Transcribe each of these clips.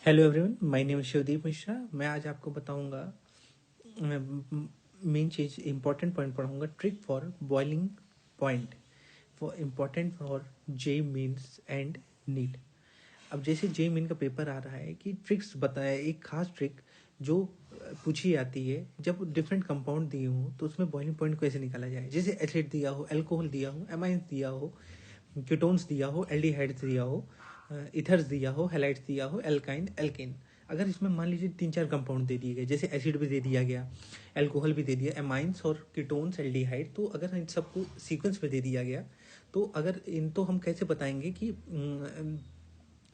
Hello everyone, my name is Shivdeep Mishra. मैं आज आपको बताऊंगा मेन चीज़ इंपॉर्टेंट पॉइंट पढ़ाऊंगा। Trick for boiling point for important for JEE mains and NEET. अब जैसे जे मीन का पेपर आ रहा है कि ट्रिक्स बताया, एक खास ट्रिक जो पूछी जाती है जब डिफरेंट कंपाउंड दिए हों तो उसमें बॉइलिंग पॉइंट कैसे निकाला जाए। जैसे एसिड दिया हो, अल्कोहल दिया हो, एमाइंस दिया हो, कीटोन्स दिया हो, एल्डिहाइड्स दिया हो, इथर्स दिया हो, हेलाइड्स दिया हो, एल्काइन, एल्केन। अगर इसमें मान लीजिए 3-4 कंपाउंड दे दिए गए, जैसे एसिड भी दे दिया गया, अल्कोहल भी दे दिया, एमाइंस और कीटोन्स, एल्डिहाइड, तो अगर इन सबको सीक्वेंस में दे दिया गया तो अगर इन तो हम कैसे बताएंगे कि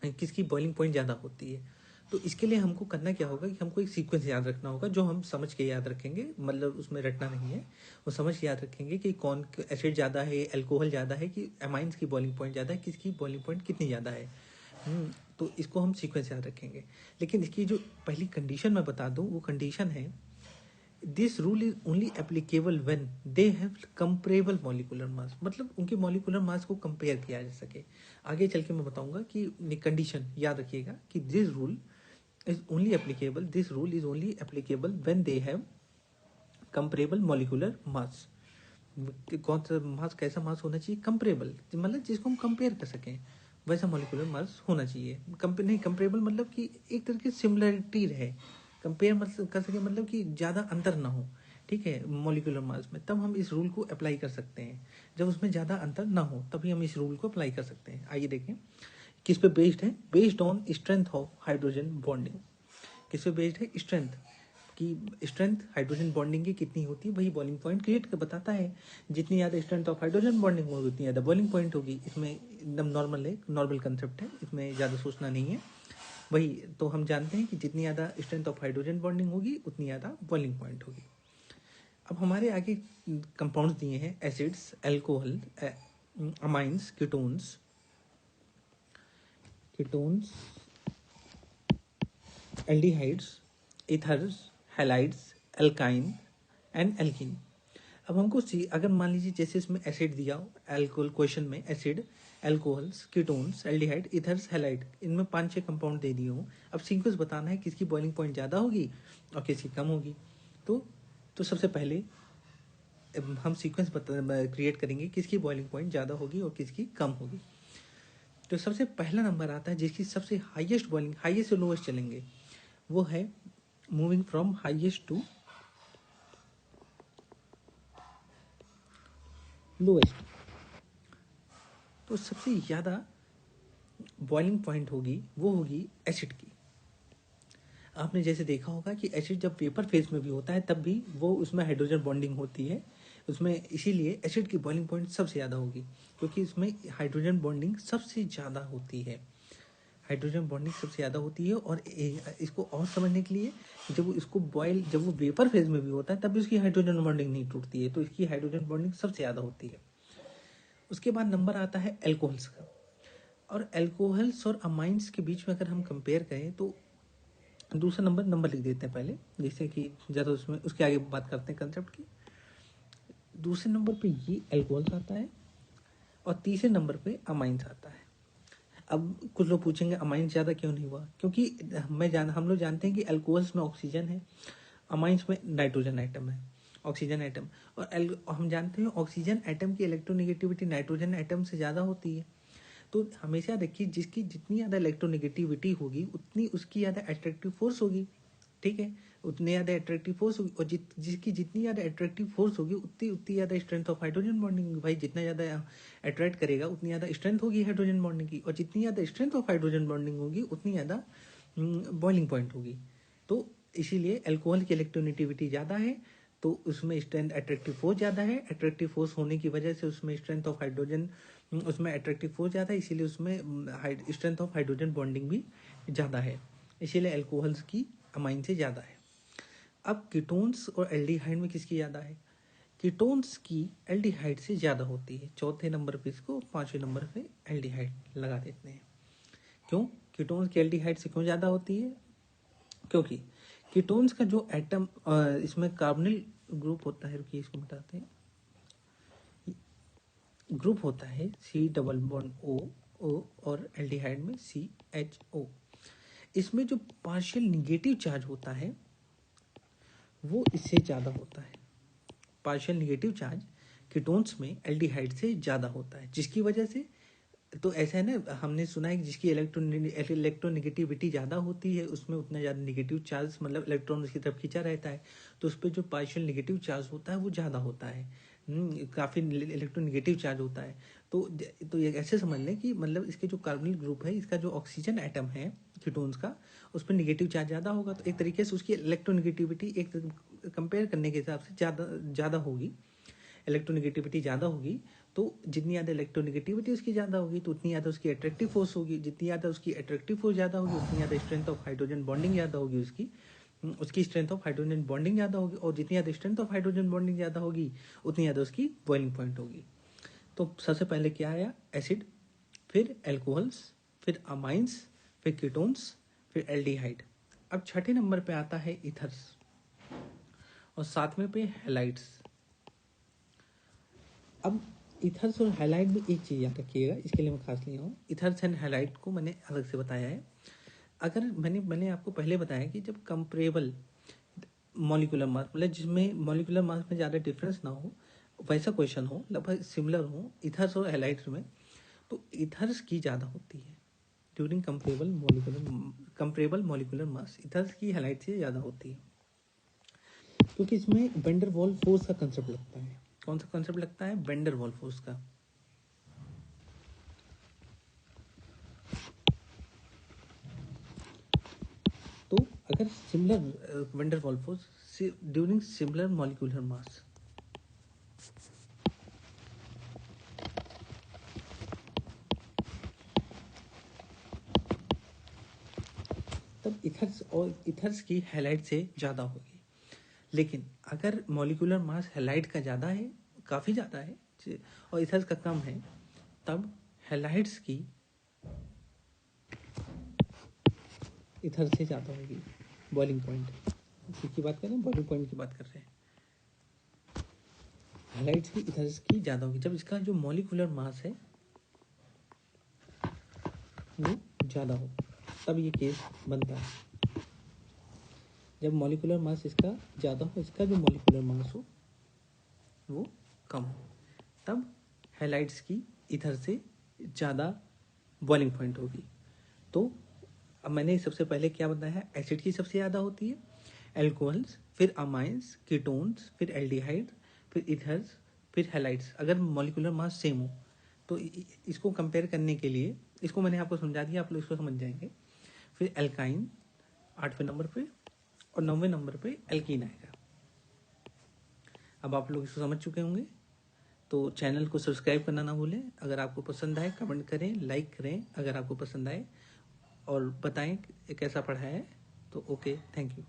किसकी बॉइलिंग पॉइंट ज़्यादा होती है। तो इसके लिए हमको करना क्या होगा कि हमको एक सीक्वेंस याद रखना होगा जो हम समझ के याद रखेंगे, मतलब उसमें रटना नहीं है, वो समझ के याद रखेंगे कि कौन एसिड ज़्यादा है, अल्कोहल ज़्यादा है, कि एमाइंस की बॉइलिंग पॉइंट ज़्यादा है, किसकी बॉइलिंग पॉइंट कितनी ज़्यादा है। तो इसको हम सीक्वेंस याद रखेंगे। लेकिन इसकी जो पहली कंडीशन मैं बता दूं, वो कंडीशन है this rule is only applicable when they have comparable molecular mass, मतलब उनके मॉलिक्यूलर मास को कंपेयर किया जा सके। आगे चल के मैं बताऊंगा कि कंडीशन याद रखिएगा कि this rule is only applicable, this rule is only applicable when they have comparable molecular mass. कौन सा मास, कैसा मास होना चाहिए, कंपेरेबल, मतलब जिसको हम कंपेयर कर सकें वैसा मॉलिक्यूलर मास होना चाहिए। नहीं, कंपेरेबल मतलब कि एक तरह की सिमिलरिटी रहे, कंपेयर मतलब कर सके, मतलब कि ज़्यादा अंतर ना हो, ठीक है, मॉलिक्यूलर मास में। तब हम इस रूल को अप्लाई कर सकते हैं। जब उसमें ज़्यादा अंतर ना हो तभी हम इस रूल को अप्लाई कर सकते हैं। आइए देखें किस पे बेस्ड है। Based on strength of hydrogen bonding. किस पे बेस्ड है, स्ट्रेंथ की। स्ट्रेंथ हाइड्रोजन बॉन्डिंग की कितनी होती है वही बॉइलिंग पॉइंट क्रिएट कर बताता है। जितनी ज़्यादा स्ट्रेंथ ऑफ हाइड्रोजन बॉन्डिंग होगी उतनी ज़्यादा बॉइलिंग पॉइंट होगी। इसमें एकदम नॉर्मल है, नॉर्मल कंसेप्ट है, इसमें ज़्यादा सोचना नहीं है। वही तो हम जानते हैं कि जितनी ज़्यादा स्ट्रेंथ ऑफ हाइड्रोजन बॉन्डिंग होगी उतनी ज़्यादा बॉइलिंग पॉइंट होगी। अब हमारे आगे कंपाउंड्स दिए हैं, acids, alcohol, amines, ketones, aldehydes, ethers, halides, alkyne and alkene. अब हमको सी, अगर मान लीजिए जैसे इसमें एसिड दिया हो, अल्कोहल क्वेश्चन में acid, alcohols, ketones, aldehyde, ethers, halide, इनमें 5-6 कंपाउंड दे दिए हो। अब सीक्वेंस बताना है किसकी बॉइलिंग पॉइंट ज़्यादा होगी और किसकी कम होगी। तो सबसे पहले हम सीक्वेंस क्रिएट करेंगे किसकी बॉइलिंग पॉइंट ज़्यादा होगी और किसकी कम होगी। तो सबसे पहला नंबर आता है जिसकी सबसे हाईएस्ट बॉइलिंग, हाईएस्ट से लोएस्ट चलेंगे, वो है moving from highest to lowest. तो सबसे ज़्यादा बॉइलिंग पॉइंट होगी वो होगी एसिड की। आपने जैसे देखा होगा कि एसिड जब वेपर फेज में भी होता है तब भी वो उसमें हाइड्रोजन बॉन्डिंग होती है उसमें, इसीलिए एसिड की बॉइलिंग पॉइंट सबसे ज़्यादा होगी क्योंकि इसमें हाइड्रोजन बॉन्डिंग सबसे ज़्यादा होती है। हाइड्रोजन बॉन्डिंग सबसे ज़्यादा होती है। और इसको और समझने के लिए, जब वो वेपर फेज में भी होता है तब भी उसकी हाइड्रोजन बॉन्डिंग नहीं टूटती है, तो इसकी हाइड्रोजन बॉन्डिंग सबसे ज़्यादा होती है। उसके बाद नंबर आता है एल्कोहल्स का। और एल्कोहल्स और अमाइंस के बीच में अगर हम कंपेयर करें तो दूसरा नंबर लिख देते हैं पहले, जैसे कि ज़्यादा उसमें उसके आगे बात करते हैं कंसेप्ट की। दूसरे नंबर पे ये एल्कोहल्स आता है और तीसरे नंबर पे अमाइंस आता है। अब कुछ लोग पूछेंगे अमाइंस ज़्यादा क्यों नहीं हुआ, क्योंकि हम लोग जानते हैं कि अल्कोहल्स में ऑक्सीजन है, अमाइंस में नाइट्रोजन आइटम है, ऑक्सीजन आइटम। और हम जानते हैं ऑक्सीजन आइटम की इलेक्ट्रोनेगेटिविटी नाइट्रोजन आइटम से ज़्यादा होती है। तो हमेशा देखिए जिसकी जितनी ज़्यादा इलेक्ट्रोनेगेटिविटी होगी उतनी उसकी ज़्यादा अट्रैक्टिव फोर्स होगी, ठीक है, उतनी ज़्यादा अट्रैक्टिव फोर्स होगी। और जिसकी जितनी ज़्यादा अट्रैक्टिव फोर्स होगी उतनी उतनी ज़्यादा स्ट्रेंथ ऑफ हाइड्रोजन बॉन्डिंग होगी। भाई जितना ज़्यादा अट्रैक्ट करेगा उतनी ज़्यादा स्ट्रेंथ होगी हाइड्रोजन बॉन्डिंग की, और जितनी ज़्यादा स्ट्रेंथ ऑफ हाइड्रोजन बॉन्डिंग होगी उतनी ज़्यादा बॉइलिंग पॉइंट होगी। तो इसीलिए अल्कोहल की इलेक्ट्रोनेगेटिविटी ज़्यादा है तो उसमें स्ट्रेंथ अट्रैक्टिव फोर्स ज़्यादा है, अट्रैक्टिव फोर्स होने की वजह से उसमें स्ट्रेंथ ऑफ हाइड्रोजन, उसमें अट्रैक्टिव फोर्स ज़्यादा है, इसीलिए उसमें स्ट्रेंथ ऑफ हाइड्रोजन बॉन्डिंग भी ज़्यादा है, इसीलिए अल्कोहल्स की अमाइन से ज़्यादा है। अब कीटोन्स और एल्डिहाइड में किसकी ज़्यादा है, कीटोन्स की एल्डिहाइड से ज़्यादा होती है। चौथे नंबर पे इसको, पाँचवें नंबर पे एल्डिहाइड लगा देते हैं। क्यों कीटोन्स की एल्डिहाइड से क्यों ज़्यादा होती है, क्योंकि कीटोन्स का जो एटम इसमें कार्बोनिल ग्रुप होता है, रुकिए इसको बताते हैं, ग्रुप होता है C डबल बॉन्ड O, और एल्डिहाइड में CHO। इसमें जो पार्शियल निगेटिव चार्ज होता है वो इससे ज़्यादा होता है। पार्शियल निगेटिव चार्ज कीटोन्स में एल्डिहाइड से ज़्यादा होता है, जिसकी वजह से तो ऐसा है ना, हमने सुना है कि जिसकी इलेक्ट्रोनिगेटिविटी ज़्यादा होती है उसमें उतना ज़्यादा निगेटिव चार्ज, मतलब इलेक्ट्रॉन उसकी तरफ खींचा रहता है, तो उस पर जो पार्शियल निगेटिव चार्ज होता है वो ज़्यादा होता है, काफ़ी इलेक्ट्रोनिगेटिव चार्ज होता है। तो ये ऐसे समझ लें कि मतलब इसके जो कार्बोनिल ग्रुप है, इसका जो ऑक्सीजन एटम है कीटोन्स का, उस पर निगेटिव चार्ज ज़्यादा होगा, तो एक तरीके से उसकी इलेक्ट्रोनिगेटिविटी एक कंपेयर करने के हिसाब से ज़्यादा होगी, इलेक्ट्रोनिगेटिविटी ज़्यादा होगी। तो जितनी ज़्यादा इलेक्ट्रोनिगेटिविटी उसकी ज़्यादा होगी तो उतनी ज़्यादा उसकी अट्रैक्टिव फोर्स होगी, जितनी ज़्यादा उसकी अट्रैक्टिव फोर्स ज़्यादा होगी उतनी ज़्यादा स्ट्रेंथ ऑफ हाइड्रोजन बॉन्डिंग ज़्यादा होगी, उसकी स्ट्रेंथ ऑफ हाइड्रोजन बॉन्डिंग ज़्यादा होगी, और जितनी ज़्यादा स्ट्रेंथ ऑफ हाइड्रोजन बॉन्डिंग ज़्यादा होगी उतनी ज़्यादा उसकी बॉइलिंग पॉइंट होगी। तो सबसे पहले क्या आया, एसिड, फिर एल्कोहल्स, फिर अमाइंस, फिर कीटोन्स, फिर एल्डिहाइड। अब छठे नंबर पे आता है इथर्स और सातवें पे हैलाइड्स। अब इथर्स और हैलाइड में एक चीज़ याद रखिएगा, इसके लिए मैं खास लिया हूँ, इथर्स एंड हैलाइड को मैंने अलग से बताया है। अगर मैंने आपको पहले बताया कि जब कंपेरेबल मॉलिक्यूलर मास, मतलब जिसमें मॉलिक्यूलर मास में ज़्यादा डिफरेंस ना हो, वैसा क्वेश्चन हो, लगभग सिमिलर हो इथर्स और हैलाइड्स में, तो इथर्स की ज़्यादा होती है during comparable molecular mass, ethers की हैलाइड से ज़्यादा होती है, क्योंकि इसमें वेंडर वॉल फोर्स का कंसेप्ट लगता है। कौन सा कंसेप्ट लगता है? वेंडर वॉल फोर्स का। तो अगर similar vendor wall force during similar molecular mass, तब इथर्स की हैलाइड से ज़्यादा होगी। लेकिन अगर मॉलिक्यूलर मास हैलाइड का ज़्यादा है, काफ़ी ज़्यादा है, और इथर्स का कम है, तब हैलाइड्स की इथर से ज़्यादा होगी बॉइलिंग पॉइंट। किसकी बात कर रहे हैं? बॉइलिंग पॉइंट की बात कर रहे हैं। हैलाइड्स की इथर्स की ज़्यादा होगी जब इसका जो मॉलिक्यूलर मास है वो ज़्यादा हो, तब ये केस बनता है। जब मॉलिक्यूलर मास इसका ज़्यादा हो, इसका जो मॉलिक्यूलर मास हो वो कम हो, तब हैलाइड्स की इथर से ज़्यादा बॉइलिंग पॉइंट होगी। तो अब मैंने सबसे पहले क्या बताया है, एसिड की सबसे ज़्यादा होती है, एल्कोहल्स, फिर अमाइंस, कीटोन्स, फिर एल्डिहाइड, फिर इथर्स, फिर हैलाइड्स। अगर मॉलिक्यूलर मास सेम हो तो इसको कंपेयर करने के लिए, इसको मैंने आपको समझा दिया, आप लोग इसको समझ जाएंगे। फिर एल्काइन 8वें नंबर पे और 9वें नंबर पे एल्कीन आएगा। अब आप लोग इसको समझ चुके होंगे, तो चैनल को सब्सक्राइब करना ना भूलें। अगर आपको पसंद आए कमेंट करें, लाइक करें अगर आपको पसंद आए, और बताएं कैसा पढ़ा है। तो ओके, थैंक यू।